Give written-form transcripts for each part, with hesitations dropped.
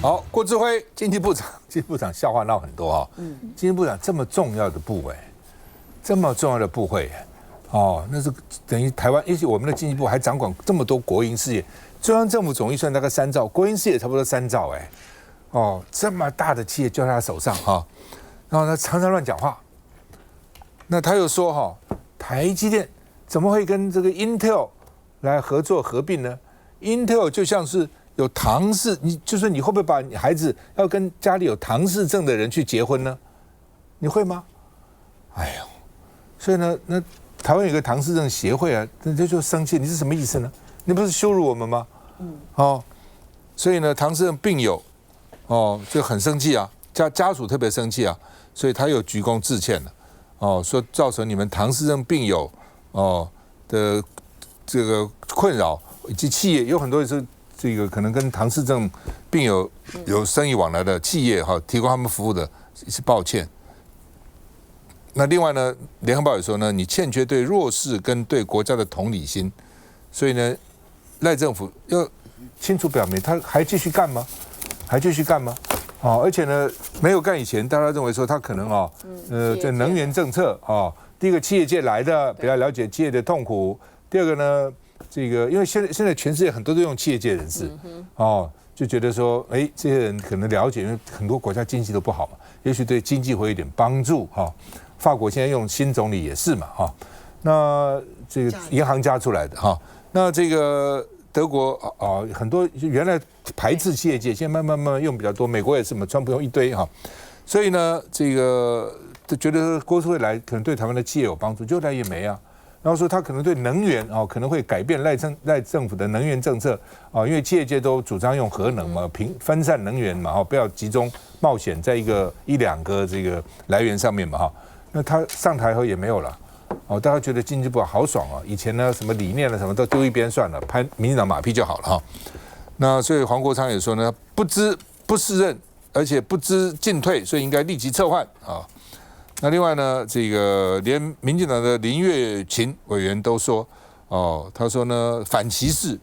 好，郭志辉经济部长笑话闹很多哈。经济部长这么重要的部位，这么重要的部会，那是等于台湾，而且我们的经济部还掌管这么多国营事业，中央政府总预算大概3兆，国营事业差不多3兆这么大的企业就在他手上然后他常常乱讲话。那他又说台积电怎么会跟这个 Intel 来合作合并呢 ？Intel 就像是有唐氏，就是你会不会把你孩子要跟家里有唐氏症的人去结婚呢？你会吗？哎呦，所以呢，那台湾有个唐氏症协会啊，那就生气，你是什么意思呢？你不是羞辱我们吗？所以呢，唐氏症病友就很生气啊，家属特别生气啊，所以他又鞠躬致歉了说造成你们唐氏症病友的这个困扰，以及企业有很多是这个可能跟唐氏症病友有生意往来的企业提供他们服务的，是抱歉。那另外呢，联合报也说呢，你欠缺对弱势跟对国家的同理心，所以呢，赖政府要清楚表明，他还继续干吗？还继续干吗？而且呢，没有干以前，大家认为说他可能这能源政策第一个企业界来的比较了解企业的痛苦，第二个呢，这个因为现在全世界很多都用企业界人士就觉得说，这些人可能了解，因为很多国家经济都不好嘛，也许对经济会有点帮助法国现在用新总理也是嘛那这个银行家出来的那这个德国很多原来排斥企业界，现在慢慢用比较多，美国也是嘛，川普用一堆所以呢，这个就觉得郭志辉来可能对台湾的企业有帮助，就来也没啊。然后说他可能对能源可能会改变赖政府的能源政策因为企业界都主张用核能嘛，分散能源嘛不要集中冒险在一两个这个来源上面嘛那他上台后也没有了大家觉得经济部好爽以前呢什么理念了什么都丢一边算了，拍民进党马屁就好了那所以黄国昌也说呢，不适任，而且不知进退，所以应该立即撤换那另外呢，这个连民进党的林月琴委员都说他说呢反歧视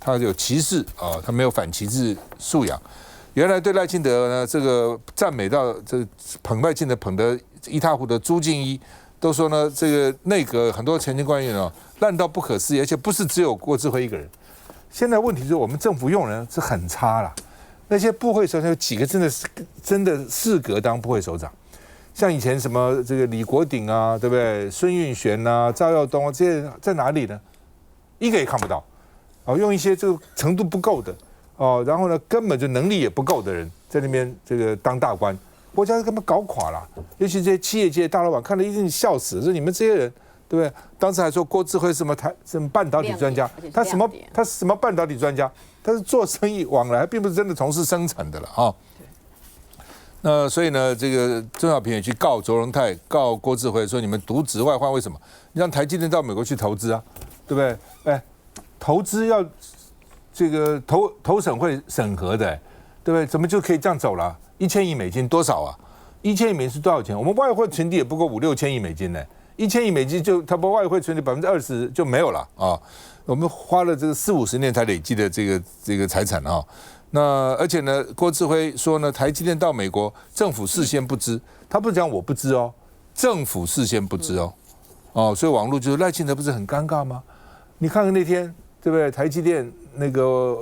他有歧视他没有反歧视素养。原来对赖清德呢这个赞美到这捧赖清德捧得一塌糊涂的朱敬一都说呢，这个内阁很多前线官员烂到不可思议，而且不是只有郭志辉一个人。现在问题就是我们政府用人是很差啦，那些部会首长有几个真的适格当部会首长？像以前什么这个李国鼎啊，对不对？孙运璇啊、赵耀东这些人在哪里呢？一个也看不到用一些这个程度不够的然后呢根本就能力也不够的人在那边这个当大官，国家根本搞垮了。尤其这些企业界大老板看了一定笑死，说你们这些人，对不对？当时还说郭志辉什么半导体专家，他什么半导体专家？他是做生意往来，并不是真的从事生产的了那所以呢，这个郑小平也去告卓荣泰、告郭志辉，说你们渎职外患，为什么？你让台积电到美国去投资对不对？投资要这个投审会审核的，对不对？怎么就可以这样走了？1000亿美金多少啊？1000亿美金是多少钱？我们外汇存底也不过5、6千亿美金呢，1000亿美金就差不多外汇存底20%就没有了我们花了这个40、50年才累积的这个财产那而且呢，郭志辉说呢，台积电到美国，政府事先不知，他不是讲我不知政府事先不知所以网络就是赖清德不是很尴尬吗？你看看那天对不对？台积电那个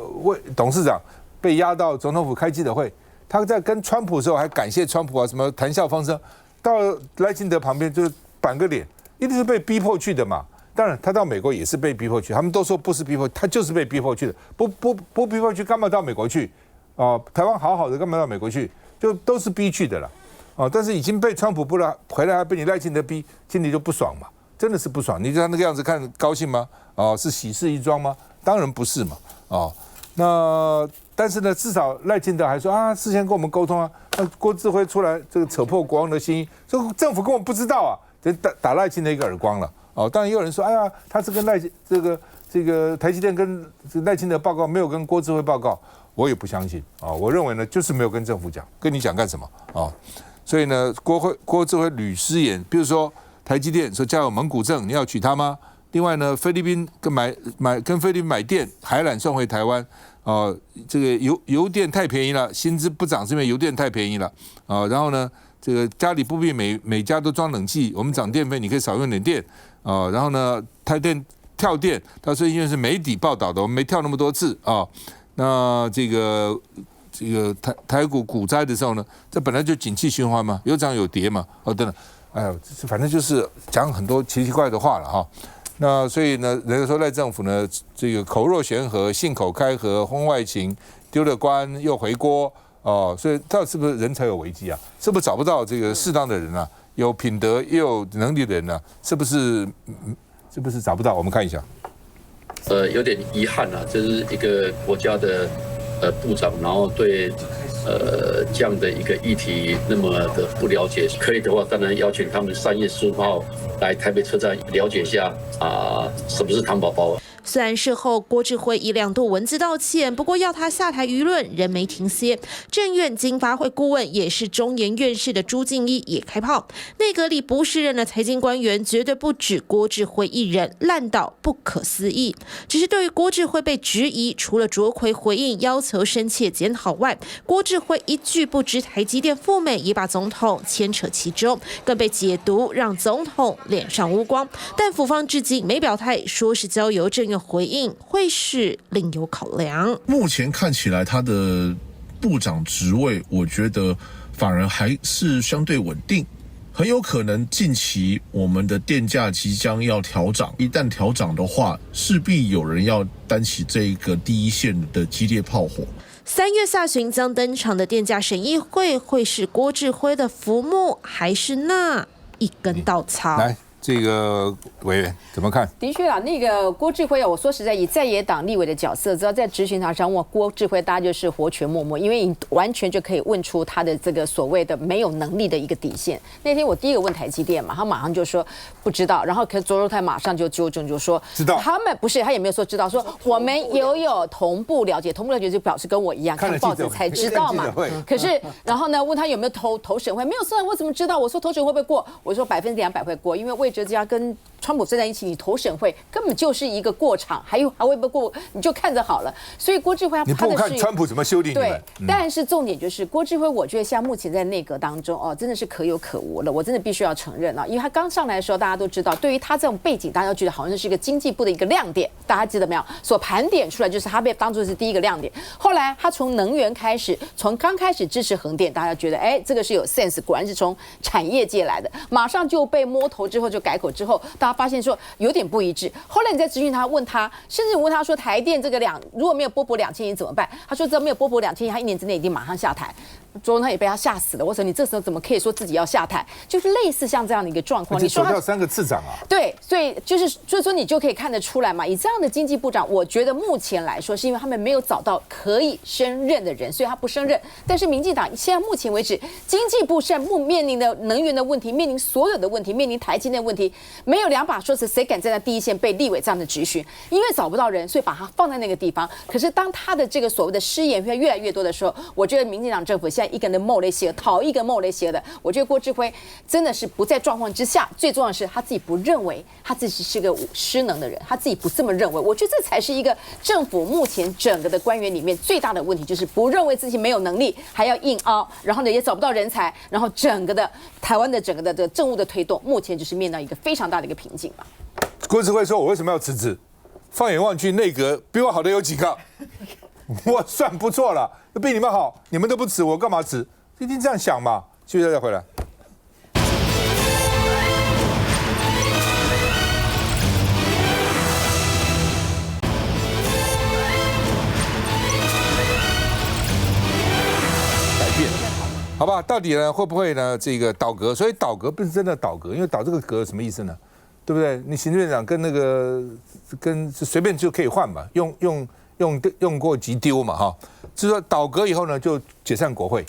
董事长被押到总统府开记者会，他在跟川普的时候还感谢川普什么谈笑风生，到了赖清德旁边就是板个脸，一定是被逼迫去的嘛。当然，他到美国也是被逼迫去，他们都说不是逼迫，他就是被逼迫去的。不逼迫去，干嘛到美国去？台湾好好的，干嘛到美国去？就都是逼去的了。但是已经被川普不了，回来还被你赖清德逼，心里就不爽嘛，真的是不爽。你看那个样子看高兴吗？是喜事一桩吗？当然不是嘛。那但是呢，至少赖清德还说事先跟我们沟通那郭志辉出来这个扯破国王的心意，这政府根本不知道打赖清德一个耳光了。当然也有人说，哎呀，他是跟这个台积电跟赖清德报告，没有跟郭志辉报告，我也不相信我认为呢，就是没有跟政府讲，跟你讲干什么所以呢，郭志辉屡失言，比如说台积电说家有蒙古症，你要娶她吗？另外呢，菲律宾跟菲律宾买电，海缆送回台湾，这个油电太便宜了，薪资不涨是因为油电太便宜了然后呢，这个家里不必每家都装冷气，我们涨电费你可以少用点电然后呢，台电跳电，他说因为是媒体报道的，我们没跳那么多次那这个台股股灾的时候呢，这本来就景气循环嘛，有涨有跌嘛等等，哎呦，反正就是讲很多奇奇怪的话了哈。那所以呢，人家说赖政府呢，这个口若悬河、信口开河、婚外情，丢了官又回锅所以到底是不是人才有危机啊？是不是找不到这个适当的人啊？有品德又有能力的人呢？是不是找不到？我们看一下。有点遗憾啊，这是一个国家的部长，然后对这样的一个议题那么的不了解。可以的话，当然邀请他们3月15号来台北车站了解一下什么是糖宝宝。虽然事后郭志辉以2度文字道歉，不过要他下台舆论仍没停歇。政院经发会顾问也是中研院士的朱敬一也开炮，内阁里不适任的财经官员绝对不止郭志辉一人，烂到不可思议。只是对于郭志辉被质疑，除了卓奎回应要求深切检讨外，郭志辉一句不知台积电赴美也把总统牵扯其中，更被解读让总统脸上无光。但府方至今没表态，说是交由政院回应，会是另有考量。目前看起来他的部长职位，我觉得反而还是相对稳定，很有可能近期我们的电价即将要调涨，一旦调涨的话，势必有人要担起这个第一线的激烈炮火。3月下旬将登场的电价审议会，会是郭志辉的浮木，还是那一根稻草？来。这个委员怎么看？的确啦，那个郭志辉我说实在，以在野党立委的角色，只要在质询台上问郭志辉，大家就是活全默默，因为你完全就可以问出他的这个所谓的没有能力的一个底线。那天我第一个问台积电嘛，他马上就说不知道，然后可是卓荣泰马上就纠正，就说知道。他们不是，他也没有说知道，说我们有同步了解，同步了解就表示跟我一样看报纸才知道嘛。可是然后呢，问他有没有投审会，没有说我怎么知道？我说投审会不会过？我说200%会过，因为魏哲家跟川普站在一起，你投审会根本就是一个过场，还会不会过你就看着好了。所以郭志辉他你不看川普怎么修理你们？对，但是重点就是郭志辉，我觉得像目前在内阁当中真的是可有可无了。我真的必须要承认因为他刚上来的时候，大家都知道，对于他这种背景，大家都觉得好像是一个经济部的一个亮点，大家记得没有？所盘点出来就是他被当作是第一个亮点。后来他从能源开始，从刚开始支持核电，大家觉得这个是有 sense， 果然是从产业界来的，马上就被摸头之后就改口之后，大家发现说有点不一致。后来你在质询他，问他，甚至问他说台电这个如果没有拨补2000亿怎么办？他说只要没有拨补2000亿，他1年之内一定马上下台。卓荣泰也被他吓死了。我说你这时候怎么可以说自己要下台？就是类似像这样的一个状况。你说他3个次长啊？对，所以说你就可以看得出来嘛。以这样的经济部长，我觉得目前来说是因为他们没有找到可以胜任的人，所以他不胜任。但是民进党现在目前为止，经济部现在面临的能源的问题，面临所有的问题，面临台积电的问题，没有2把刷子，谁敢站在第一线被立委这样的质询？因为找不到人，所以把他放在那个地方。可是当他的这个所谓的失言越来越多的时候，我觉得民进党政府现在一个人冒雷邪，讨一个冒雷邪的。我觉得郭志辉真的是不在状况之下，最重要的是他自己不认为他自己是个失能的人，他自己不这么认为。我觉得这才是一个政府目前整个的官员里面最大的问题，就是不认为自己没有能力，还要硬凹，然后呢也找不到人才，然后整个的台湾的整个的政务的推动，目前就是面到一个非常大的一个瓶颈嘛。郭志辉说：“我为什么要辞职？放眼望去，内阁比我好的有几个？我算不错了，比你们好，你们都不辞，我干嘛辞？一定这样想嘛。”继续再回来。改变，好吧？到底呢会不会呢？这个倒阁，所以倒阁不是真的倒阁，因为倒这个阁什么意思呢？对不对？你行政院长跟那个随便就可以换嘛，用过即丢嘛哈。就是说倒阁以后呢，就解散国会，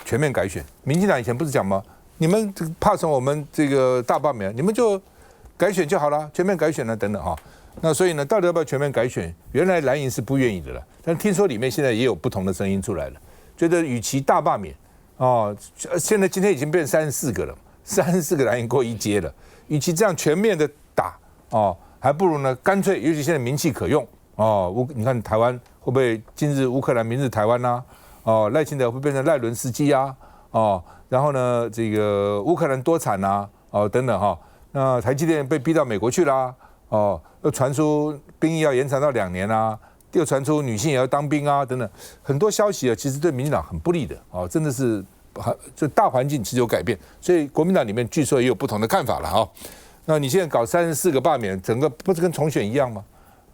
全面改选。民进党以前不是讲吗？你们怕什么？我们这个大罢免，你们就改选就好了，全面改选了等等哈。那所以呢，到底要不要全面改选？原来蓝营是不愿意的了，但听说里面现在也有不同的声音出来了，觉得与其大罢免现在今天已经变34个了，34个蓝营过一阶了。与其这样全面的打还不如呢干脆，尤其现在名气可用哦，你看台湾会不会今日乌克兰，明日台湾呐？哦，赖清德会变成赖伦斯基啊？哦，然后呢，这个乌克兰多惨啊？哦，等等哈。那台积电被逼到美国去啦？哦，又传出兵役要延长到2年啊，又传出女性也要当兵啊，等等，很多消息啊，其实对民进党很不利的哦，真的是，就大环境其实有改变，所以国民党里面据说也有不同的看法了哈。那你现在搞34个罢免，整个不是跟重选一样吗？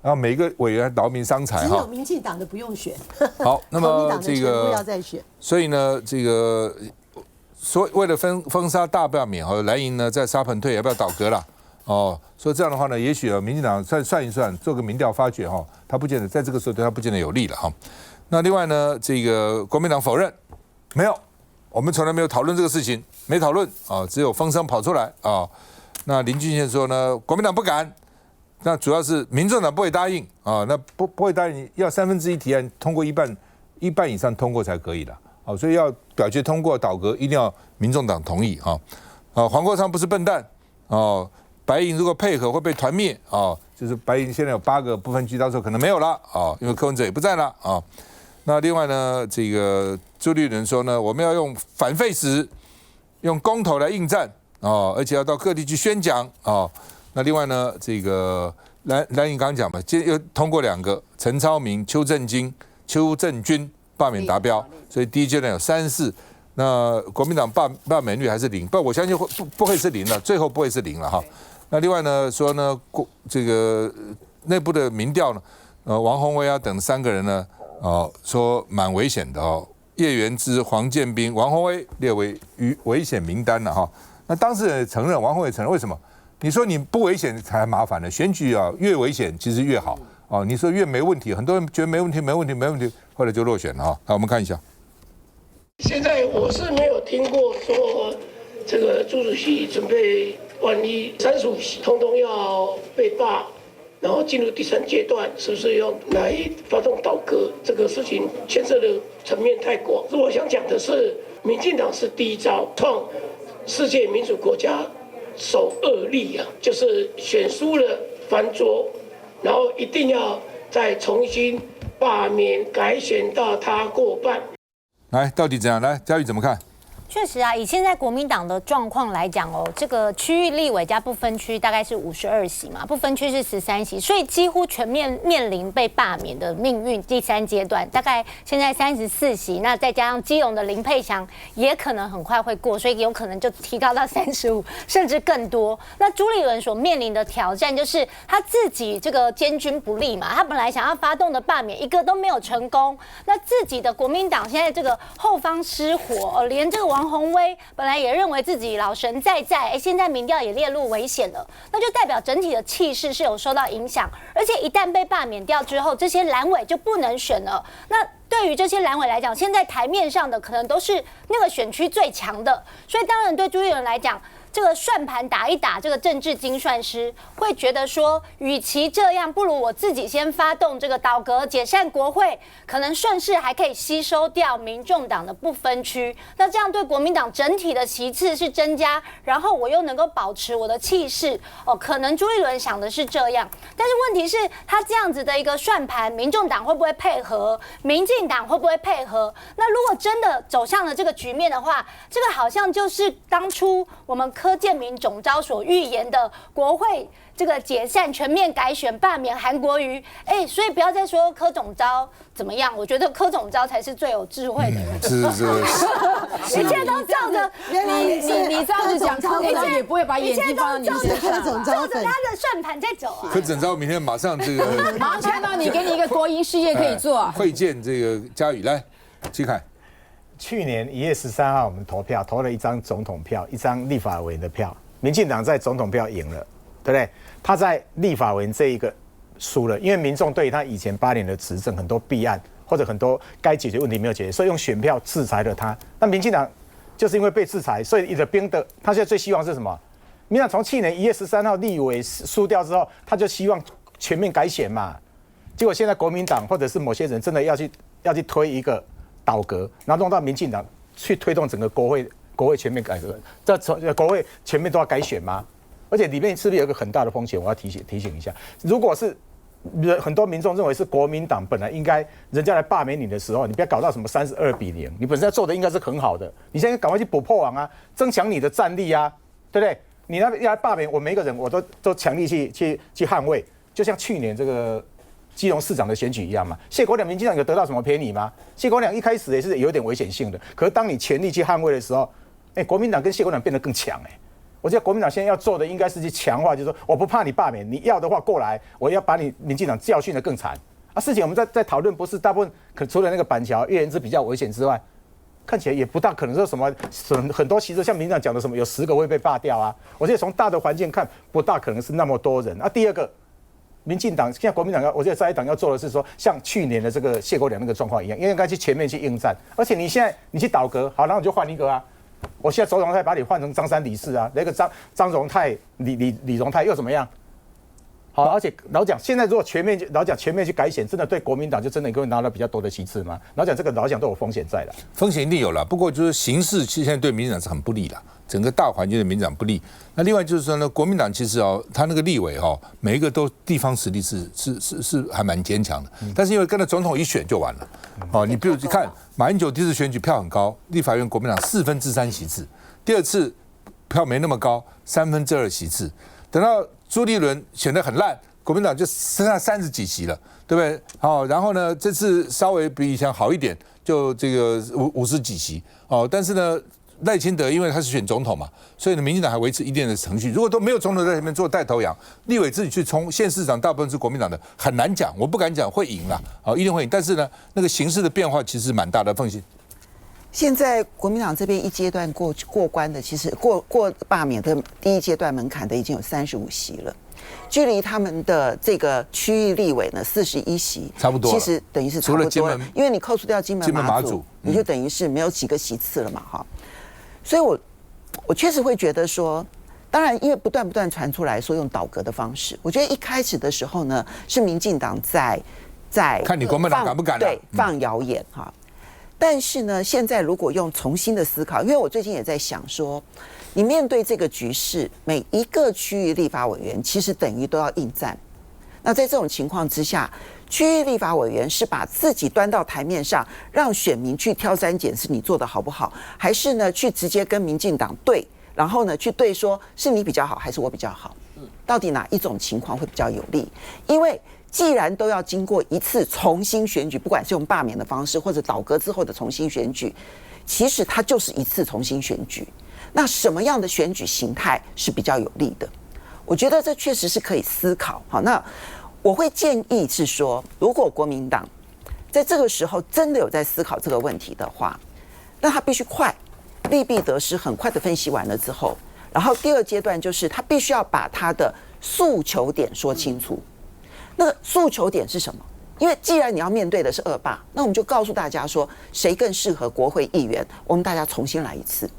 然后每一个委员劳民伤财哈。只有民进党的不用选。好，那么这个要再选。所以呢，这个为了封杀大罢免哈，蓝营呢在沙盆退要不要倒戈了？哦，所以这样的话呢，也许民进党算一算，做个民调发觉哈，他不见得在这个时候对他不见得有利了哈。那另外呢，这个国民党否认没有，我们从来没有讨论这个事情，没讨论啊，只有风声跑出来啊。那林俊宪说呢，国民党不敢。那主要是民众党不会答应啊，那不会答应，要1/3提案通过一半以上通过才可以的，啊，所以要表决通过倒阁，一定要民众党同意啊。黄国昌不是笨蛋哦，白营如果配合会被团灭啊，就是白营现在有8个不分区，到时候可能没有了啊，因为柯文哲也不在了啊。那另外呢，这个朱立伦说呢，我们要用反废死，用公投来应战啊，而且要到各地去宣讲啊。那另外呢，这个蓝营刚刚讲嘛，今天又通过2个，陈超明、邱正军罢免达标，所以第一阶段有34。那国民党罢免率还是0，我相信不会是0了，最后不会是0了哈。那另外呢说呢，这个内部的民调呢，王宏威啊等3个人呢，说蛮危险的哦，叶元之、黄建斌、王宏威列为危险名单了哈。那当事人也承认，王宏威也承认，为什么？你说你不危险才麻烦呢？选举啊，越危险其实越好哦。你说越没问题，很多人觉得没问题，后来就落选了啊。好，我们看一下。现在我是没有听过说这个朱主席准备万一35席通通要被罢，然后进入第3阶段，是不是用来发动倒戈？这个事情牵涉的层面太广。我想讲的是，民进党是第一招创世界民主国家首恶例啊，就是选输了翻桌，然后一定要再重新罢免改选到他过半。来，到底怎样？来，嘉玉怎么看？确实啊，以现在国民党的状况来讲哦，这个区域立委加不分区大概是52席嘛，不分区是13席，所以几乎全面面临被罢免的命运。第3阶段大概现在34席，那再加上基隆的林佩祥也可能很快会过，所以有可能就提高到35，甚至更多。那朱立伦所面临的挑战就是他自己这个监军不利嘛，他本来想要发动的罢免一个都没有成功，那自己的国民党现在这个后方失火，连这个王宏威本来也认为自己老神在在，现在民调也列入危险了，那就代表整体的气势是有受到影响，而且一旦被罢免掉之后，这些蓝委就不能选了。那对于这些蓝委来讲，现在台面上的可能都是那个选区最强的，所以当然对朱立伦来讲，这个算盘打一打，这个政治精算师会觉得说，与其这样，不如我自己先发动这个倒阁解散国会，可能顺势还可以吸收掉民众党的不分区，那这样对国民党整体的席次是增加，然后我又能够保持我的气势哦，可能朱立伦想的是这样，但是问题是，他这样子的一个算盘，民众党会不会配合？民进党会不会配合？那如果真的走向了这个局面的话，这个好像就是当初我们柯建铭总召所预言的国会这个解散、全面改选、罢免韩国瑜，所以不要再说柯总召怎么样，我觉得柯总召才是最有智慧的人。是，一切都照着你这样子讲，柯总召也不会把眼睛放到你身上，照着他的算盘在走啊。柯总召明天马上这个，马上看到你，给你一个国营事业可以做。会见这个嘉宇，来，季凯。去年1月13号，我们投票投了1张总统票，1张立法委员的票。民进党在总统票赢了，对不对？他在立法委员这一个输了，因为民众对他以前8年的执政很多弊案或者很多该解决问题没有解决，所以用选票制裁了他。那民进党就是因为被制裁，所以一直兵的，他现在最希望是什么？民进党从去年1月13号立委输掉之后，他就希望全面改选嘛。结果现在国民党或者是某些人真的要去推一个倒阁，然后弄到民进党去推动整个国会全面改革，这国会全面都要改选吗？而且里面是不是有一个很大的风险？我要提醒一下，如果是很多民众认为是国民党本来应该人家来罢免你的时候，你不要搞到什么32-0，你本身要做的应该是很好的，你现在赶快去补破网啊，增强你的战力啊，对不对？你那要来罢免我每一个人，我都强力去捍卫，就像去年这个基隆市长的选举一样嘛。谢国良民进党有得到什么便宜吗？谢国良一开始也是有点危险性的，可是当你全力去捍卫的时候，国民党跟谢国良变得更强我觉得国民党现在要做的应该是去强化，就是说我不怕你罢免，你要的话过来，我要把你民进党教训得更惨啊！事情我们在讨论，不是大部分除了那个板桥叶元之比较危险之外，看起来也不大可能说什么很多其实像民进党讲的什么有10个会被罢掉啊。我觉得从大的环境看，不大可能是那么多人啊。第二个，民进党现在国民党我觉得在野党要做的是说，像去年的这个谢国良那个状况一样，应该去全面去应战。而且你现在你去倒阁，好，然后你就换一个啊。我现在周荣泰把你换成张三李四啊，那个张荣泰、李荣泰又怎么样？好，而且老讲现在如果全面去改选，真的对国民党就真的会拿到比较多的席次吗？老讲这个老讲都有风险在了，风险一定有了。不过就是形势现在对民进党是很不利了，整个大环境对民进党不利。那另外就是说呢，国民党其实他那个立委每一个都地方实力是还蛮坚强的，但是因为跟着总统一选就完了。你比如看马英九第一次选举票很高，立法院国民党3/4席次，第二次票没那么高2/3席次，等到朱立伦选得很烂，国民党就剩下30几席了，对不对？好，然后呢，这次稍微比以前好一点，就这个50几席。但是呢，赖清德因为他是选总统嘛，所以呢，民进党还维持一定的程序。如果都没有总统在前面做带头羊，立委自己去冲，县市长大部分是国民党的，很难讲。我不敢讲会赢啦，一定会赢。但是呢，那个形势的变化其实蛮大的，凤馨。现在国民党这边一阶段过关的，其实过罢免的第一阶段门槛的已经有35席了，距离他们的这个区域立委呢41席，差不多，其实等于是差不多了，因为你扣除掉金门马祖，你就等于是没有几个席次了嘛，哈。所以我确实会觉得说，当然因为不断传出来说用倒阁的方式，我觉得一开始的时候呢，是民进党在看你国民党敢不敢对放谣言哈。但是呢，现在如果用重新的思考，因为我最近也在想说，你面对这个局势，每一个区域立法委员其实等于都要应战。那在这种情况之下，区域立法委员是把自己端到台面上，让选民去挑三拣四，你做的好不好，还是呢去直接跟民进党对，然后呢去对说是你比较好还是我比较好？到底哪一种情况会比较有利？因为既然都要经过一次重新选举，不管是用罢免的方式，或者倒阁之后的重新选举，其实它就是一次重新选举。那什么样的选举形态是比较有利的？我觉得这确实是可以思考。好，那我会建议是说，如果国民党在这个时候真的有在思考这个问题的话，那他必须快，利弊得失很快的分析完了之后，然后第二阶段就是他必须要把他的诉求点说清楚。那诉求点是什么？因为既然你要面对的是恶霸，那我们就告诉大家说，谁更适合国会议员，我们大家重新来一次。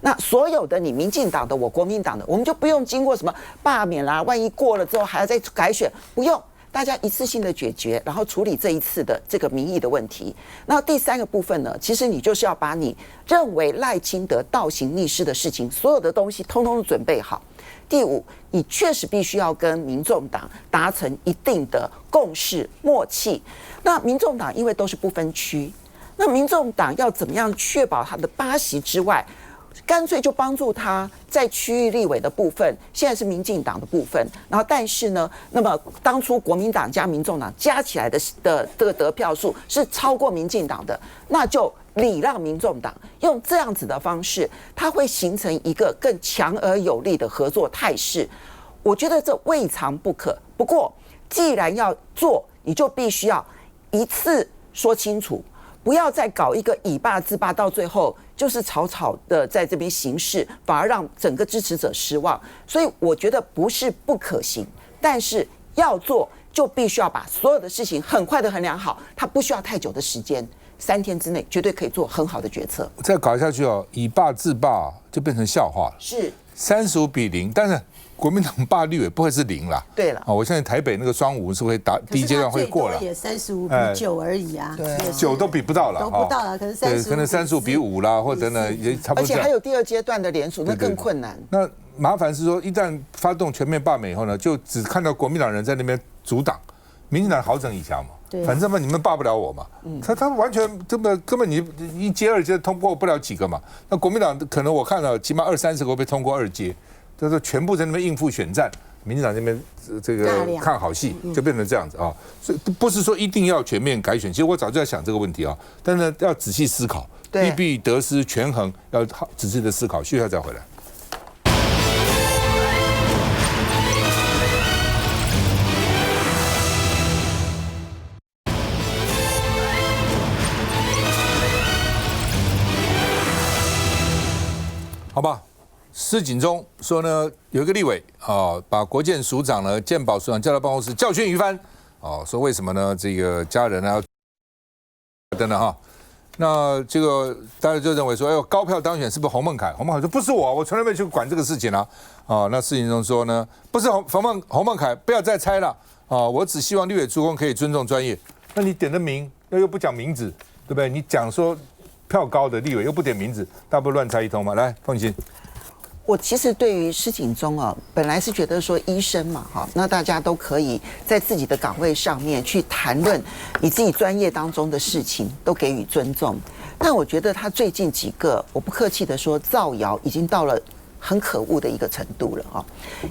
那所有的你民进党的，我国民党的，我们就不用经过什么罢免啦，万一过了之后还要再改选，不用，大家一次性的解决，然后处理这一次的这个民意的问题。那第三个部分呢，其实你就是要把你认为赖清德倒行逆施的事情，所有的东西通通都准备好。第五，你确实必须要跟民众党达成一定的共识默契。那民众党因为都是不分区，那民众党要怎么样确保他的8席之外，干脆就帮助他在区域立委的部分，现在是民进党的部分，然后但是呢，那么当初国民党加民众党加起来的这个得票数是超过民进党的，那就礼让民众党，用这样子的方式，它会形成一个更强而有力的合作态势。我觉得这未尝不可。不过，既然要做，你就必须要一次说清楚，不要再搞一个以霸制霸，到最后就是草草的在这边行事，反而让整个支持者失望。所以我觉得不是不可行，但是要做就必须要把所有的事情很快的衡量好，它不需要太久的时间。3天之内绝对可以做很好的决策。再搞下去以霸制霸就变成笑话了。是35-0，但是国民党霸立委不会是0啦。对了，我相信台北那个双吴是会打第一阶段会过了，也35-9而已啊，对，9都比不到了，都不到了，可是可能35-5啦，或者呢也差不多。而且还有第二阶段的联署，那更困难。那麻烦是说，一旦发动全面罢免以后呢，就只看到国民党人在那边阻挡。民进党好整以暇嘛。反正嘛，你们罢不了我嘛。他完全根本你一阶二阶通过不了几个嘛。那国民党可能我看到起码20-30个会被通过2阶，就是全部在那边应付选战。民进党那边这个看好戏，就变成这样子啊。所以不是说一定要全面改选，其实我早就在想这个问题啊。但是要仔细思考，利弊得失权衡，要仔细的思考。续下再回来。好吧，施锦忠说呢，有一个立委啊，把国健署长呢、健保署长叫到办公室教训一番，哦，说为什么呢？这个家人呢要等等哈，那这个大家就认为说，哎呦，高票当选是不是洪孟楷？洪孟楷说不是我从来没去管这个事情啊。哦，那施锦忠说呢，不是洪孟楷，不要再猜了啊，我只希望立委诸公可以尊重专业。那你点的名，又不讲名字，对不对？你讲说。票高的立委又不点名字，大不乱猜一通嘛？来，凤馨，我其实对于施锦忠啊，本来是觉得说医生嘛，哈，那大家都可以在自己的岗位上面去谈论你自己专业当中的事情，都给予尊重。但我觉得他最近几个，我不客气的说，造谣已经到了很可恶的一个程度了哈。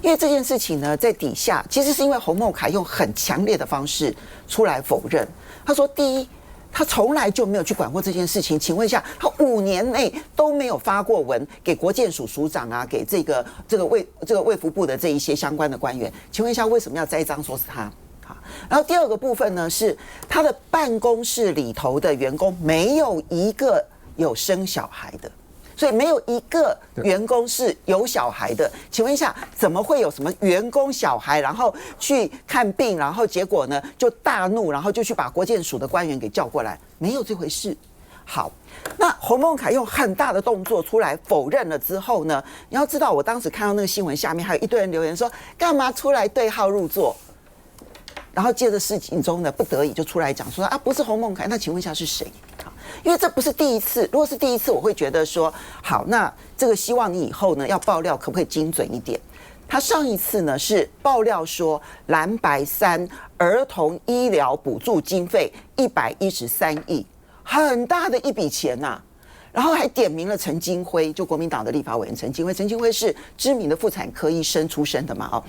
因为这件事情呢，在底下其实是因为洪孟楷用很强烈的方式出来否认，他说第一。他从来就没有去管过这件事情，请问一下，他5年内都没有发过文给国健署署长啊，给这个卫福部的这一些相关的官员，请问一下，为什么要栽赃说是他？好，然后第二个部分呢，是他的办公室里头的员工没有一个有生小孩的。所以没有一个员工是有小孩的，请问一下，怎么会有什么员工小孩，然后去看病，然后结果呢就大怒，然后就去把国健署的官员给叫过来？没有这回事。好，那洪孟楷用很大的动作出来否认了之后呢，你要知道，我当时看到那个新闻下面还有一堆人留言说，干嘛出来对号入座？然后接着施锦忠呢不得已就出来讲说啊，不是洪孟楷，那请问一下是谁？因为这不是第一次，如果是第一次，我会觉得说，好，那这个希望你以后呢要爆料可不可以精准一点？他上一次呢是爆料说蓝白3儿童医疗补助经费113亿，很大的一笔钱呐、然后还点名了陈金辉，就国民党的立法委员陈金辉，陈金辉是知名的妇产科医生出身的嘛，哦，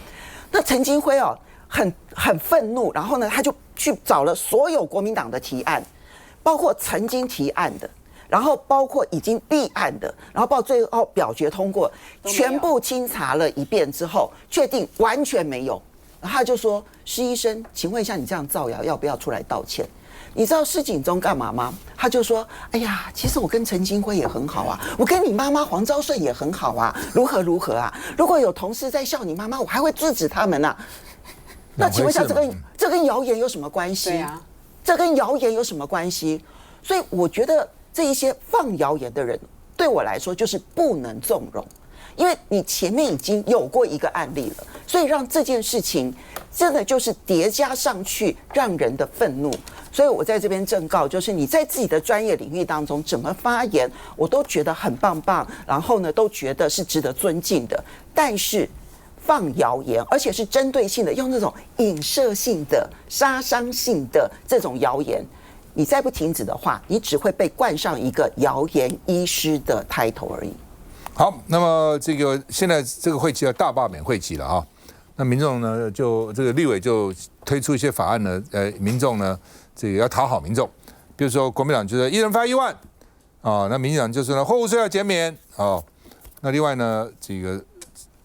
那陈金辉哦很愤怒，然后呢他就去找了所有国民党的提案。包括曾经提案的，然后包括已经立案的，然后到最后表决通过，全部清查了一遍之后，确定完全没有。然后他就说：“施医生，请问一下，你这样造谣要不要出来道歉？”你知道施锦忠干嘛吗？他就说：“哎呀，其实我跟陈金辉也很好啊，我跟你妈妈黄昭顺也很好啊，如何啊？如果有同事在笑你妈妈，我还会制止他们啊。”那请问一下，这跟谣言有什么关系？对啊。这跟谣言有什么关系？所以我觉得这一些放谣言的人，对我来说就是不能纵容，因为你前面已经有过一个案例了，所以让这件事情真的就是叠加上去，让人的愤怒。所以我在这边正告，就是你在自己的专业领域当中怎么发言，我都觉得很棒，然后呢，都觉得是值得尊敬的，但是。放谣言，而且是针对性的，用那种影射性的、杀伤性的这种谣言，你再不停止的话，你只会被冠上一个谣言医师的title而已。好，那么这个现在这个会期要大罢免会期了啊，那民众呢就这个立委就推出一些法案呢，民众呢这个要讨好民众，比如说国民党就是1人发1万啊，那民进党就是呢货物税要减免啊，那另外呢这个。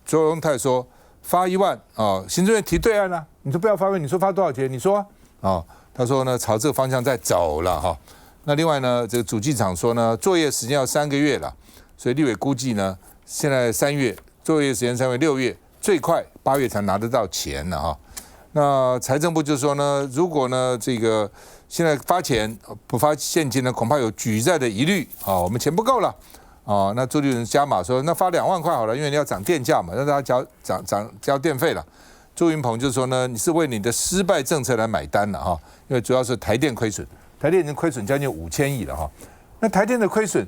周荣泰说发1万啊，行政院提对案啊，你说不要发问，你说发多少钱？你说啊，他说呢朝这个方向在走了哈。那另外呢，这个主计长说呢，作业时间要3个月了，所以立委估计呢，现在3月作业时间3月6月，最快8月才拿得到钱了哈。那财政部就说呢，如果呢这个现在发钱不发现金呢，恐怕有举债的疑虑啊，我们钱不够了。哦，那朱立伦加码说，那发2万块好了，因为你要涨电价嘛，让大家交电费了。朱云鹏就说呢，你是为你的失败政策来买单了哈，因为主要是台电亏损，台电已经亏损将近5000亿了哈。那台电的亏损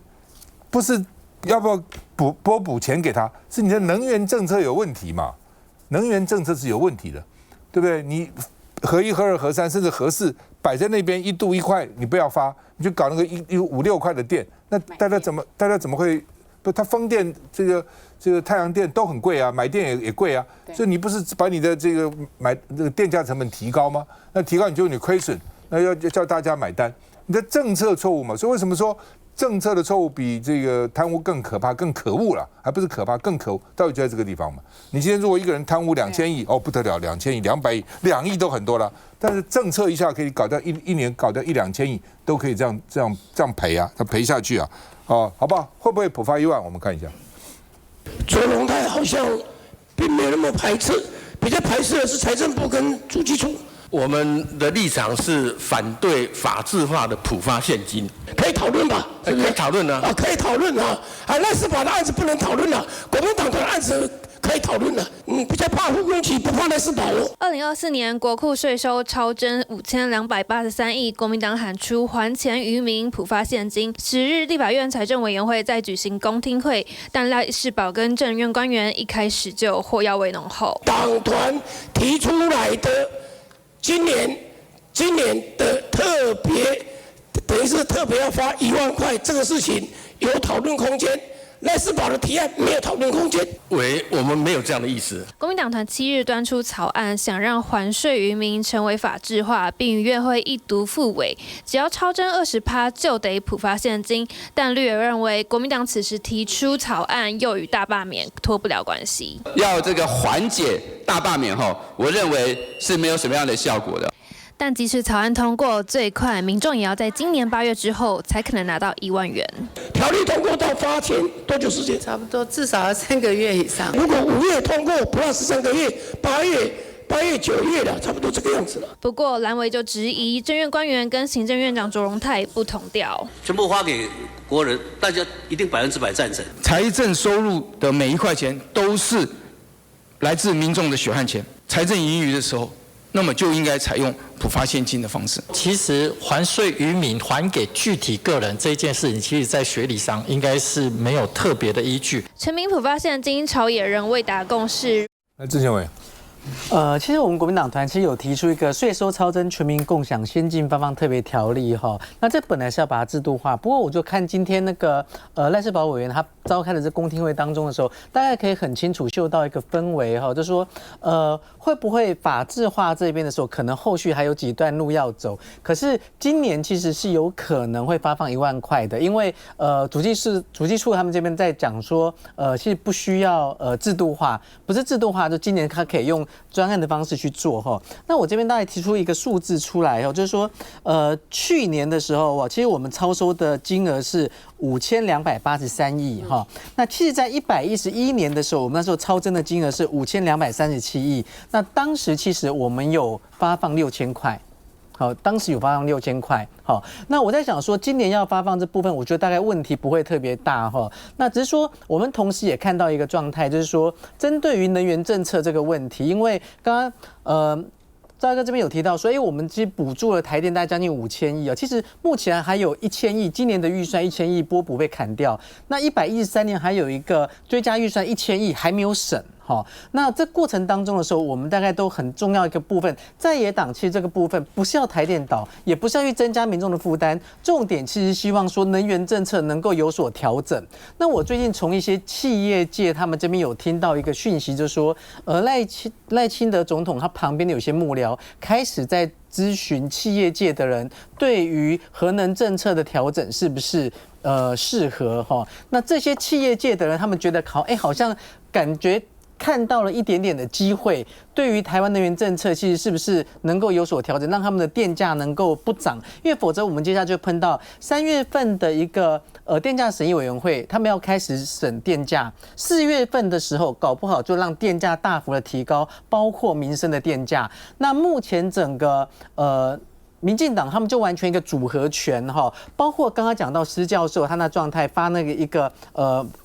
不是要不要补钱给他，是你的能源政策有问题嘛？能源政策是有问题的，对不对？你核1、核2、核3，甚至核4摆在那边1度1块，你不要发，你就搞那个5、6块的电，那大家怎么会？不，它风电这个太阳电都很贵啊，买电也贵啊，所以你不是把你的这个电价成本提高吗？那提高你就有亏损，那要叫大家买单，你的政策错误嘛。所以为什么说政策的错误比这个贪污更可怕、更可恶了？还不是可怕，更可恶，到底就在这个地方嘛。你今天如果一个人贪污2000亿，哦不得了，2000亿、200亿、2亿都很多了，但是政策一下可以搞掉一年搞掉1、2千亿，都可以这样赔啊，他赔下去啊。哦，好不好？会不会普发1万？我们看一下。卓荣泰好像并没有那么排斥，比较排斥的是财政部跟主计处。我们的立场是反对法制化的普发现金，可以讨论吧？可以讨论啊，可以讨论啊。赖士宝的案子不能讨论了，国民党的案子可以讨论了。比较怕胡润奇，不怕赖士宝哦。2024年国库税收超征5283亿，国民党喊出还钱于民、普发现金。10日，立法院财政委员会在举行公听会，但赖士宝跟政院官员一开始就火药味浓厚。党团提出来的今年的特别，等于是特别要发1万块，这个事情有讨论空间。赖士宝的提案没有讨论空间，我们没有这样的意思。国民党团7日端出草案，想让还税于民成为法制化，并于院会一读复委，只要超征20%就得普发现金。但绿委认为，国民党此时提出草案又与大罢免脱不了关系。要这个缓解大罢免后，我认为是没有什么样的效果的。但即使草案通过，最快民众也要在今年8月之后才可能拿到1万元。条例通过到发钱多久时间？差不多至少要3个月以上。如果5月通过，不要13个月，8月、9月了，差不多这个样子了。不过蓝委就质疑政院官员跟行政院长卓荣泰不同调，全部花给国人，大家一定100%赞成。财政收入的每1块钱都是来自民众的血汗钱，财政盈余的时候，那么就应该采用普发现金的方式。其实还税于民，还给具体个人这件事情，其实在学理上应该是没有特别的依据。全民普发现金，朝野仍未达共识。来，之前委。其实我们国民党团其实有提出一个税收超征全民共享先进发放特别条例哈，那这本来是要把它制度化，不过我就看今天那个赖士宝委员他召开的这公听会当中的时候，大概可以很清楚嗅到一个氛围哈，就是说会不会法制化这边的时候，可能后续还有几段路要走，可是今年其实是有可能会发放1万块的，因为主计处他们这边在讲说其实不需要制度化，不是制度化，就今年他可以用专案的方式去做哈。那我这边大概提出一个数字出来哈，就是说去年的时候其实我们超收的金额是5283亿哈。那其实在111年的时候，我们那时候超征的金额是5237亿。那当时其实我们有发放6000块。好，当时有发放6000块。好，那我在想说，今年要发放这部分，我觉得大概问题不会特别大哈。那只是说，我们同时也看到一个状态，就是说，针对于能源政策这个问题，因为刚刚赵哥这边有提到说，我们其实补助了台电大概将近5000亿啊，其实目前还有1000亿，今年的预算1000亿拨补被砍掉，那113年还有一个追加预算1000亿还没有审。好，那这过程当中的时候，我们大概都很重要一个部分，在野党其实这个部分不是要台电倒，也不是要去增加民众的负担，重点其实希望说能源政策能够有所调整。那我最近从一些企业界他们这边有听到一个讯息，就是说，赖清德总统他旁边的有些幕僚开始在咨询企业界的人对于核能政策的调整是不是适合哈？那这些企业界的人他们觉得好像感觉看到了一点点的机会，对于台湾能源政策其实是不是能够有所调整，让他们的电价能够不涨？因为否则我们接下来就碰到3月份的一个电价审议委员会，他们要开始审电价，4月份的时候搞不好就让电价大幅的提高，包括民生的电价。那目前整个民进党他们就完全一个组合拳哈，包括刚刚讲到施教授他那状态发那个一个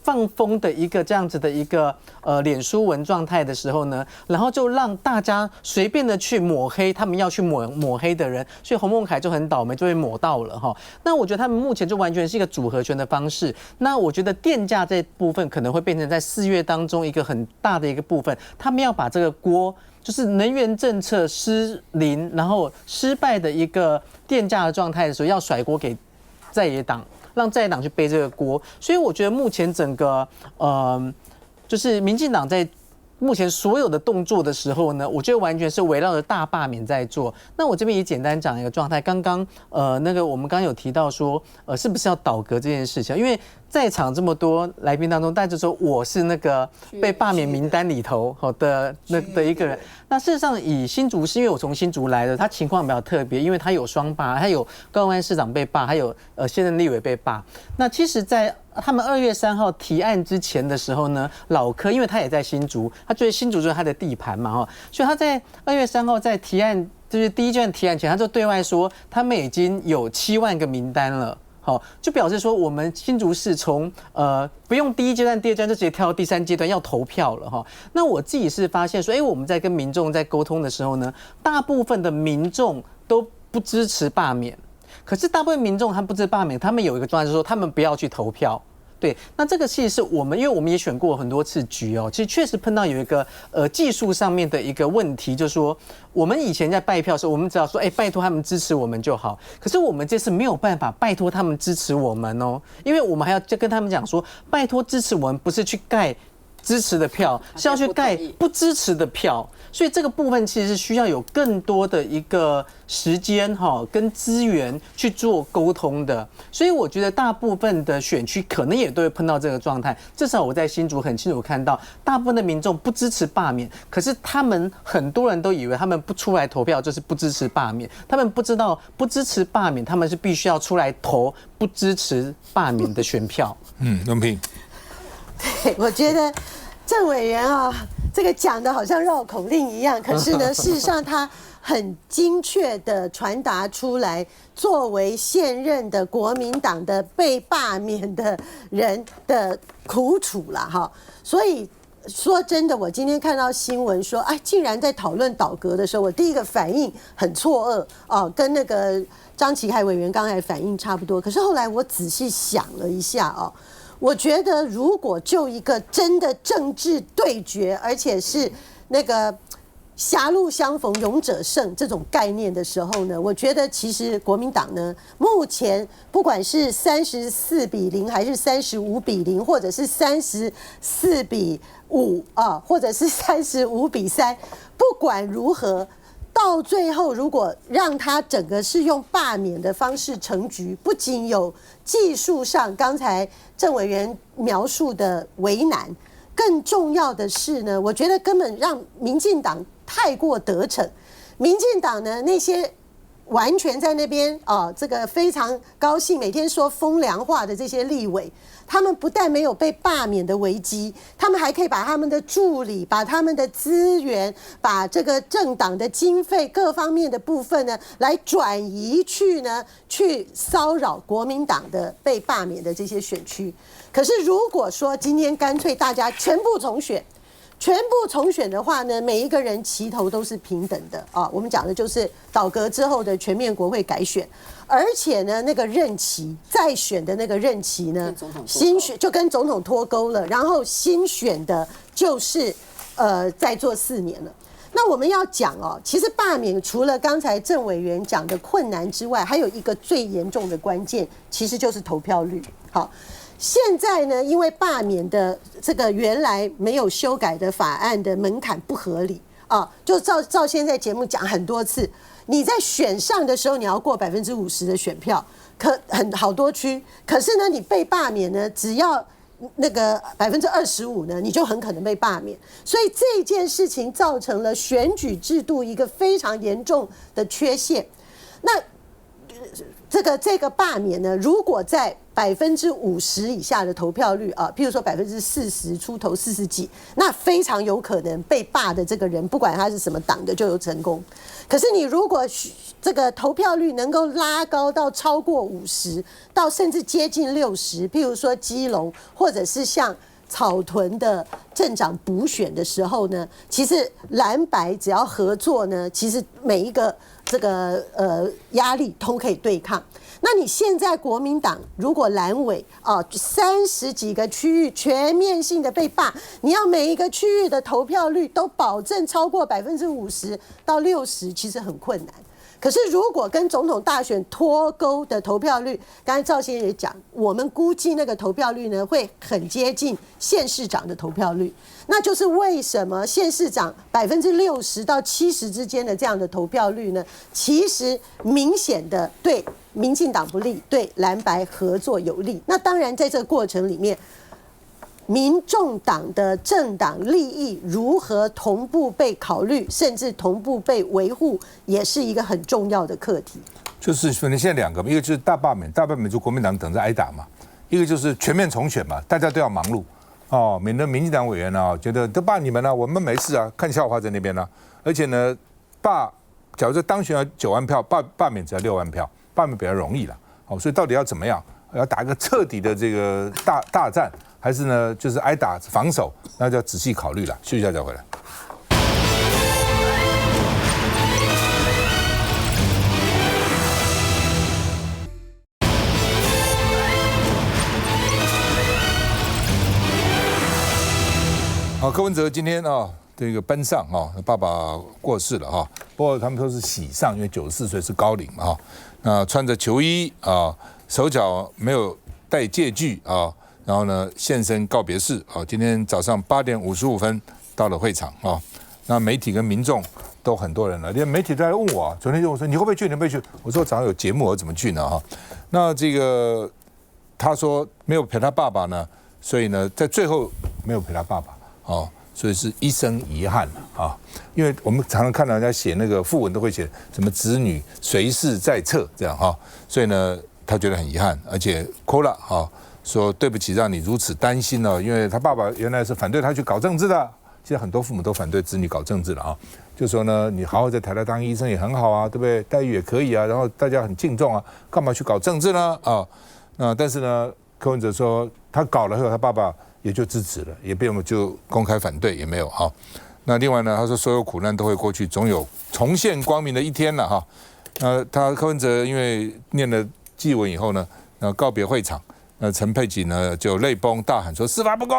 放风的一个这样子的一个脸书文状态的时候呢，然后就让大家随便的去抹黑他们要去抹黑的人，所以洪孟凯就很倒霉，就被抹到了哈。那我觉得他们目前就完全是一个组合拳的方式。那我觉得电价这部分可能会变成在4月当中一个很大的一个部分，他们要把这个锅就是能源政策失灵，然后失败的一个电价的状态的时候，要甩锅给在野党，让在野党去背这个锅。所以我觉得目前整个就是民进党在目前所有的动作的时候呢，我觉得完全是围绕着大罢免在做。那我这边也简单讲一个状态。刚刚那个我们刚刚有提到说，是不是要倒阁这件事情？因为在场这么多来宾当中，大家就说我是那个被罢免名单里头的一个人。那事实上，以新竹是因为我从新竹来的，他情况比较特别，因为他有双罢，他有高虹安市长被罢，还有现任立委被罢。那其实，在他们2月3号提案之前的时候呢，老柯因为他也在新竹，他觉得新竹就是他的地盘嘛，所以他在2月3号在提案，就是第一阶段提案前，他就对外说他们已经有7万个名单了。好，就表示说我们新竹市从不用第一阶段、第二阶段就直接跳到第3阶段要投票了哈。那我自己是发现说，我们在跟民众在沟通的时候呢，大部分的民众都不支持罢免，可是大部分民众他不支持罢免，他们有一个状态就是说他们不要去投票。对，那这个其实是我们，因为我们也选过很多次局哦，其实确实碰到有一个技术上面的一个问题，就是说我们以前在拜票的时候，我们只要说拜托他们支持我们就好，可是我们这次没有办法拜托他们支持我们哦，因为我们还要跟他们讲说，拜托支持我们不是去盖支持的票，是要去盖不支持的票，所以这个部分其实是需要有更多的一个时间跟资源去做沟通的，所以我觉得大部分的选区可能也都会碰到这个状态。至少我在新竹很清楚看到，大部分的民众不支持罢免，可是他们很多人都以为他们不出来投票就是不支持罢免，他们不知道不支持罢免，他们是必须要出来投不支持罢免的选票。荣平。对，我觉得郑委员这个讲的好像绕口令一样，可是呢，事实上他很精确的传达出来，作为现任的国民党的被罢免的人的苦楚啦哈。所以说真的，我今天看到新闻说，竟然在讨论倒阁的时候，我第一个反应很错愕跟那个张启海委员刚才反应差不多。可是后来我仔细想了一下我觉得，如果就一个真的政治对决，而且是那个狭路相逢勇者胜这种概念的时候呢，我觉得其实国民党呢，目前不管是34-0还是35-0，或者是34-5或者是35-3，不管如何。到最后，如果让他整个是用罢免的方式成局，不仅有技术上刚才郑委员描述的为难，更重要的是呢，我觉得根本让民进党太过得逞。民进党呢那些完全在那边这个非常高兴，每天说风凉话的这些立委，他们不但没有被罢免的危机，他们还可以把他们的助理、把他们的资源、把这个政党的经费各方面的部分呢，来转移去骚扰国民党的被罢免的这些选区。可是如果说今天干脆大家全部重选的话呢，每一个人齐头都是平等的我们讲的就是倒阁之后的全面国会改选，而且呢，那个任期再选的那个任期呢，新选就跟总统脱钩了，然后新选的就是再做4年了。那我们要讲其实罢免除了刚才郑委员讲的困难之外，还有一个最严重的关键，其实就是投票率。好。现在呢，因为罢免的这个原来没有修改的法案的门槛不合理就照现在节目讲很多次，你在选上的时候你要过50%的选票，好多区，可是呢你被罢免呢，只要那个25%呢，你就很可能被罢免，所以这件事情造成了选举制度一个非常严重的缺陷。那这个罢免呢，如果在50%以下的投票率譬如说40%出头40几，那非常有可能被罢的这个人，不管他是什么党的，就有成功。可是你如果这个投票率能够拉高到超过50%，到甚至接近60%，譬如说基隆或者是像草屯的镇长补选的时候呢，其实蓝白只要合作呢，其实每一个这个压力都可以对抗。那那你现在国民党如果蓝委30几个区域全面性的被罢，你要每一个区域的投票率都保证超过50%到60%，其实很困难。可是如果跟总统大选脱钩的投票率，刚才赵先生也讲，我们估计那个投票率呢会很接近县市长的投票率，那就是为什么县市长60%到70%之间的这样的投票率呢，其实明显的对民进党不利，对蓝白合作有利。那当然在这个过程里面，民众党的政党利益如何同步被考虑，甚至同步被维护，也是一个很重要的课题。就是可能现在2个，一个就是大罢免，大罢免就国民党等着挨打嘛；一个就是全面重选嘛，大家都要忙碌哦，免得民进党委员啊觉得都罢你们了，我们没事啊，看笑话在那边呢。而且呢，假如说当选要9万票，罢免只要6万票，罢免比较容易了。哦，所以到底要怎么样？要打一个彻底的这个大战，还是呢就是挨打防守？那就要仔细考虑了。休息一下再回来。好，柯文哲今天这个奔丧爸爸过世了哈，不过他们说是喜丧，因为94岁是高龄嘛哈。那穿着球衣手脚没有戴戒具然后呢现身告别式今天早上8点55分到了会场那媒体跟民众都很多人了，连媒体都来问我，昨天就我说你会不会去？你会不会去？我说早上有节目，我怎么去呢那这个他说没有陪他爸爸呢，所以呢在最后没有陪他爸爸所以是一生遗憾因为我们常常看到人家写那个讣文都会写什么子女随侍在侧这样所以呢他觉得很遗憾，而且哭了说对不起让你如此担心因为他爸爸原来是反对他去搞政治的，其实很多父母都反对子女搞政治的就说呢你好好在台大当医生也很好啊，对不对？待遇也可以啊，然后大家很敬重啊，干嘛去搞政治呢但是呢柯文哲说他搞了后他爸爸也就支持了，也不用就公开反对，也没有那另外呢，他说所有苦难都会过去，总有重现光明的一天了他柯文哲因为念了祭文以后呢，告别会场，陈佩琪呢就泪崩大喊说司法不公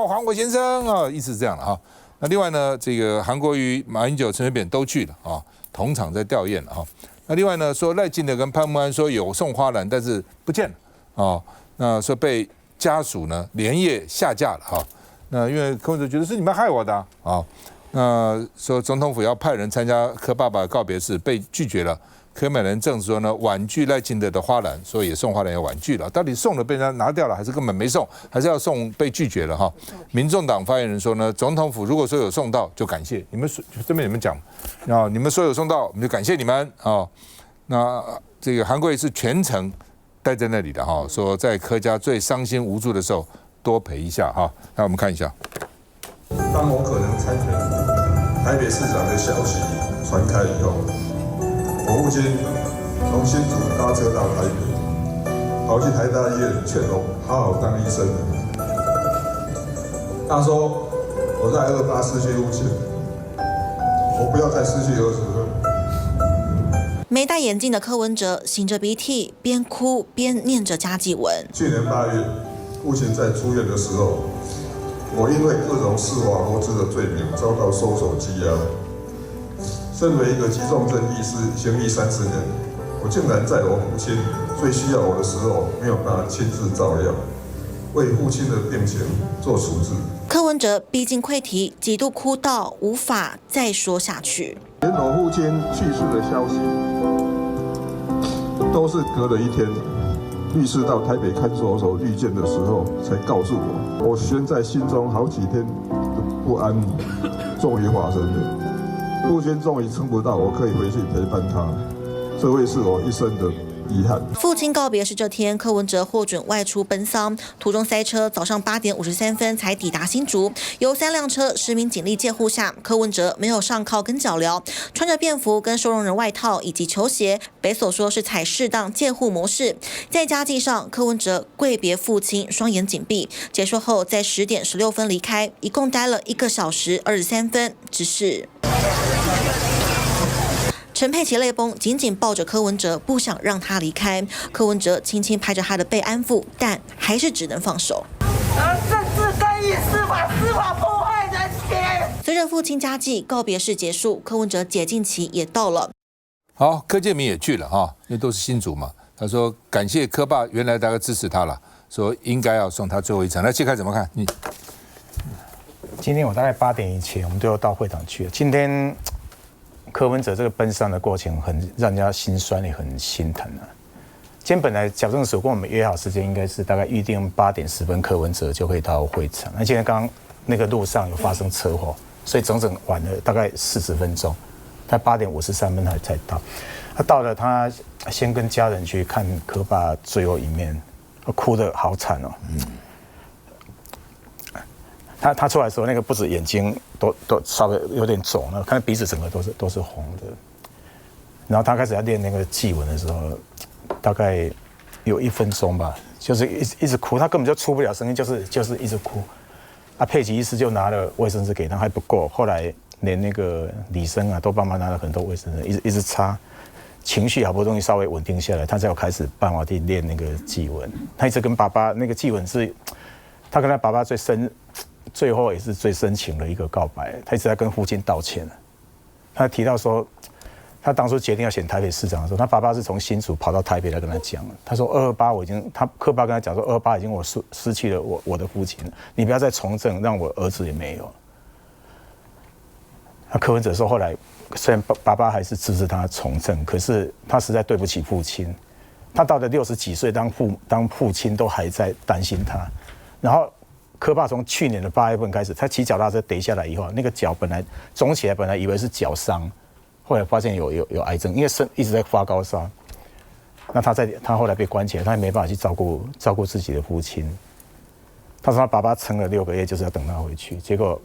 还我先生意思是这样了那另外呢，这个韩国瑜、马英九、陈水扁都去了同场在吊唁了那另外呢，说赖清德跟潘孟安说有送花篮，但是不见了那说被家属呢连夜下架了那因为柯文哲觉得是你们害我的那说总统府要派人参加柯爸爸的告别式，被拒绝了。柯美人证实说呢，婉拒赖清德的花篮，所以也送花篮也婉拒了。到底送了被人家拿掉了，还是根本没送，还是要送被拒绝了民众党发言人说呢，总统府如果说有送到，就感谢你们，这边你们讲你们说有送到，我们就感谢你们那这个韩国瑜是全程待在那里的说在柯家最伤心无助的时候多陪一下那我们看一下。当我可能参选台北市长的消息传开以后，我父亲从新竹搭车到台北，跑去台大医院劝我好好当医生。他说我在28失去父亲，我不要再失去儿子了。没戴眼镜的柯文哲擤着鼻涕，边哭边念着家祭文。去年8月，父亲在出院的时候，我因为各种司法罗织的罪名遭到收手羁押。身为一个急重症医师，行医30年，我竟然在我父亲最需要我的时候，没有办法亲自照料，为父亲的病情做处置。柯文哲逼近溃堤，几度哭到无法再说下去。连我父亲去世的消息，都是隔了一天，律师到台北看守所律见的时候才告诉我。我悬在心中好几天的不安，终于发生了。父亲终于撑不到，我可以回去陪伴他，这会是我一生的遗憾。父亲告别式这天，柯文哲获准外出奔丧，途中塞车，早上8点53分才抵达新竹。由3辆车10名警力戒护下，柯文哲没有上铐跟脚镣，穿着便服跟收容人外套以及球鞋，北所说是采适当戒护模式。在家祭上，柯文哲跪别父亲，双眼紧闭。结束后，在10点16分离开，一共待了1个小时23分，只是。陈佩琪泪崩，紧紧抱着柯文哲，不想让他离开。柯文哲轻轻拍着他的背安抚，但还是只能放手。政治干预司法，司法破坏人权。随着父亲家祭告别式结束，柯文哲解禁期也到了。好，柯建铭也去了哈，因为都是新竹嘛。他说感谢柯爸，原来大家支持他了，说应该要送他最后一程。那谢凯怎么看？你今天我大概8点以前，我们都要到会场去了。今天柯文哲这个奔丧的过程很让人家心酸，也很心疼啊。今天本来矫正署跟我们约好时间，应该是大概预定8点10分，柯文哲就会到会场。那今天刚那个路上有发生车祸，所以整整晚了大概40分钟。他8点53分才到，他到了，他先跟家人去看柯爸最后一面，哭得好惨哦。他出来的时候，那个不止眼睛都稍微有点肿了，看鼻子整个都是红的。然后他开始要练那个祭文的时候，大概有1分钟吧，就是一直哭，他根本就出不了声音，就是一直哭。佩奇医师就拿了卫生纸给他，还不够，后来连那个李生啊都帮忙拿了很多卫生纸，一直擦，情绪好不容易稍微稳定下来，他才有开始办法去练那个祭文。他一直跟爸爸那个祭文是，他跟他爸爸最后也是最深情的一个告白。他一直在跟父亲道歉。他提到说，他当初决定要选台北市长的时候，他爸爸是从新竹跑到台北来跟他讲，他说228柯爸跟他讲说228已经我失去了我的父亲了，你不要再从政，让我儿子也没有。柯文哲说，后来虽然爸爸还是支持他从政，可是他实在对不起父亲。他到了60几岁，当父亲都还在担心他。然后柯爸从去年的8月份开始，他骑脚踏车跌下来以后，那个脚本来肿起来，本来以为是脚伤，后来发现有癌症，因为一直在发高烧。那他后来被关起来，他也没办法去照顾自己的父亲。他说他爸爸撑了6个月，就是要等他回去，结果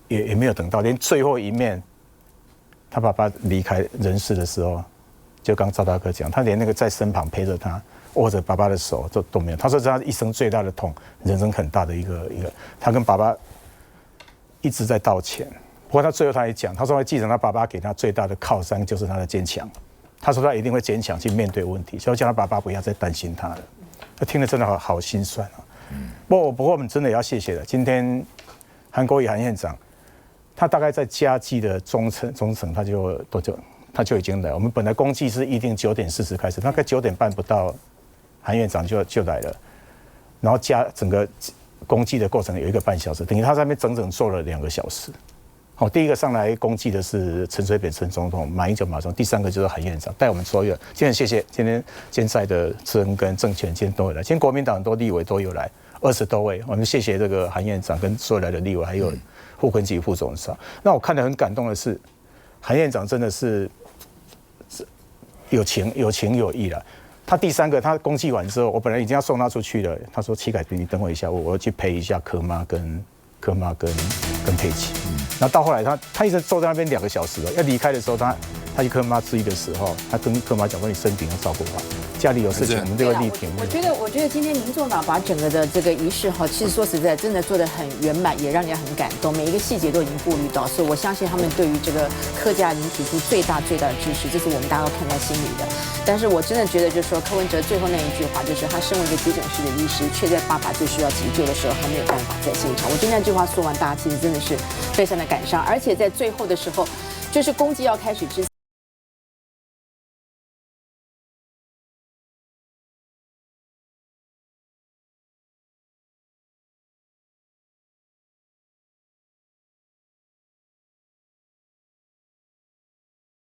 也没有等到，连最后一面，他爸爸离开人世的时候，就刚赵大哥讲，他连那个在身旁陪着他，握着爸爸的手都没有。他说这是他一生最大的痛，人生很大的一个，他跟爸爸一直在道歉。不过他最后他也讲，他说他继承他爸爸给他最大的靠山就是他的坚强。他说他一定会坚强去面对问题，所以叫他爸爸不要再担心他了。他听了真的好心酸啊。不过我们真的也要谢谢了。今天韩国瑜韩院长。他大概在家祭的中程，他就已经来。我们本来公祭是预定9点40开始，大概9点半不到，韩院长就来了。然后整个公祭的过程有1个半小时，等于他在那边整整坐了2个小时。好，第一个上来公祭的是陈水扁陈总统，马英九马总统，第3个就是韩院长带我们所有。今天谢谢今天现在的志恩跟郑权今天都有来，今天国民党很多立委都有来，20多位。我们谢谢这个韩院长跟所有来的立委，还有傅昆萁副总召。那我看得很感动的是，韩院长真的是有情有义了。他第3个，他公祭完之后，我本来已经要送他出去了。他说：“七凯，你等我一下，我要去陪一下柯妈跟佩琪。”然后到后来，他一直坐在那边2个小时了。要离开的时候，他去柯妈质疑的时候，他跟柯妈讲说：“你身体要照顾好，家里有事情我们就会力挺。”我觉得今天民众党把整个的这个仪式哈，其实说实在，真的做得很圆满，也让人家很感动，每一个细节都已经顾虑到，所以我相信他们对于这个柯家已经提出最大的支持，这是我们大家都看在心里的。但是我真的觉得，就是说柯文哲最后那一句话，就是他身为一个急诊室的医师，却在爸爸最需要急救的时候，还没有办法在现场。我觉得那句话说完，大家其实真的是非常的感伤，而且在最后的时候，就是公祭要开始之前。